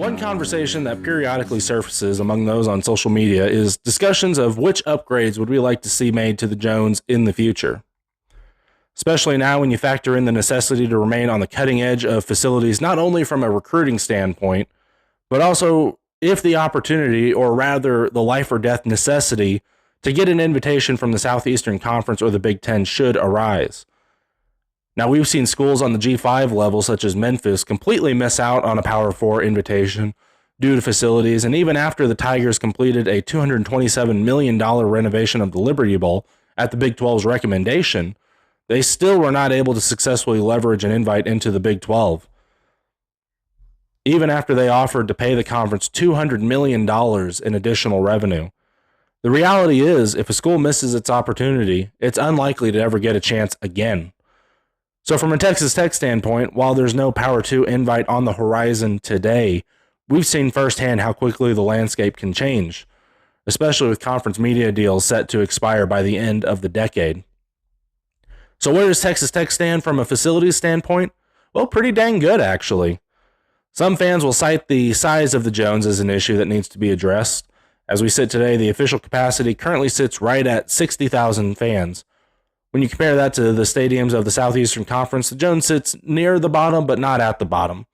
One conversation that periodically surfaces among those on social media is discussions of which upgrades would we like to see made to the Jones in the future. Especially now when you factor in the necessity to remain on the cutting edge of facilities, not only from a recruiting standpoint, but also if the opportunity, or rather the life or death necessity, to get an invitation from the Southeastern Conference or the Big Ten should arise. Now, we've seen schools on the G5 level, such as Memphis, completely miss out on a Power 4 invitation due to facilities, and even after the Tigers completed a $227 million renovation of the Liberty Bowl at the Big 12's recommendation, they still were not able to successfully leverage an invite into the Big 12. Even after they offered to pay the conference $200 million in additional revenue. The reality is, if a school misses its opportunity, it's unlikely to ever get a chance again. So from a Texas Tech standpoint, while there's no Power 2 invite on the horizon today, we've seen firsthand how quickly the landscape can change, especially with conference media deals set to expire by the end of the decade. So where does Texas Tech stand from a facilities standpoint? Well, pretty dang good, actually. Some fans will cite the size of the Jones as an issue that needs to be addressed. As we sit today, the official capacity currently sits right at 60,000 fans. When you compare that to the stadiums of the Southeastern Conference, the Jones sits near the bottom, but not at the bottom.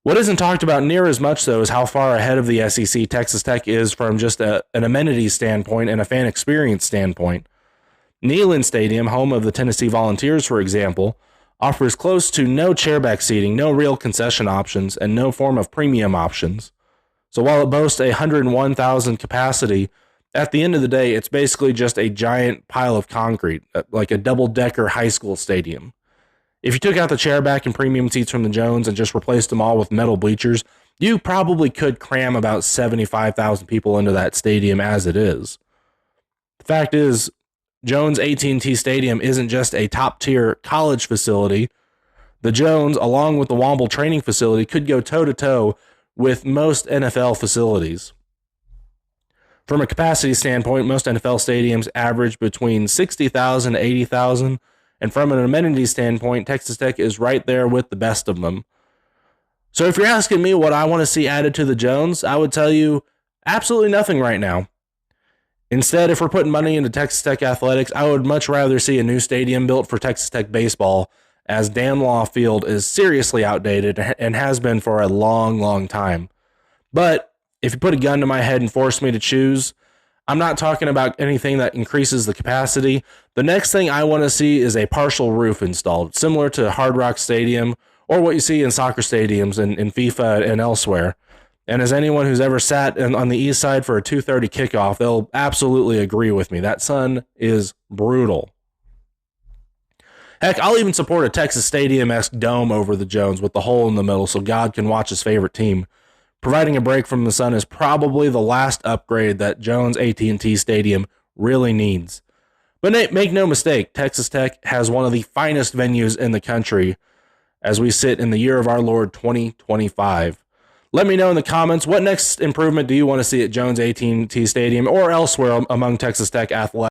What isn't talked about near as much, though, is how far ahead of the SEC Texas Tech is from just an amenities standpoint and a fan experience standpoint. Neyland Stadium, home of the Tennessee Volunteers, for example, offers close to no chairback seating, no real concession options, and no form of premium options. So while it boasts a 101,000 capacity, at the end of the day, it's basically just a giant pile of concrete, like a double-decker high school stadium. If you took out the chairback and premium seats from the Jones and just replaced them all with metal bleachers, you probably could cram about 75,000 people into that stadium as it is. The fact is, Jones AT&T Stadium isn't just a top-tier college facility. The Jones, along with the Womble training facility, could go toe-to-toe with most NFL facilities. From a capacity standpoint, most NFL stadiums average between 60,000 to 80,000, and from an amenity standpoint, Texas Tech is right there with the best of them. So if you're asking me what I want to see added to the Jones, I would tell you absolutely nothing right now. Instead, if we're putting money into Texas Tech athletics, I would much rather see a new stadium built for Texas Tech baseball, as Dan Law Field is seriously outdated and has been for a long, long time. But if you put a gun to my head and force me to choose, I'm not talking about anything that increases the capacity. The next thing I want to see is a partial roof installed, similar to Hard Rock Stadium or what you see in soccer stadiums in FIFA and elsewhere. And as anyone who's ever sat on the east side for a 2:30 kickoff, they'll absolutely agree with me. That sun is brutal. Heck, I'll even support a Texas Stadium-esque dome over the Jones with the hole in the middle so God can watch his favorite team. Providing a break from the sun is probably the last upgrade that Jones AT&T Stadium really needs. But make no mistake, Texas Tech has one of the finest venues in the country as we sit in the year of our Lord 2025. Let me know in the comments, what next improvement do you want to see at Jones AT&T Stadium or elsewhere among Texas Tech athletics?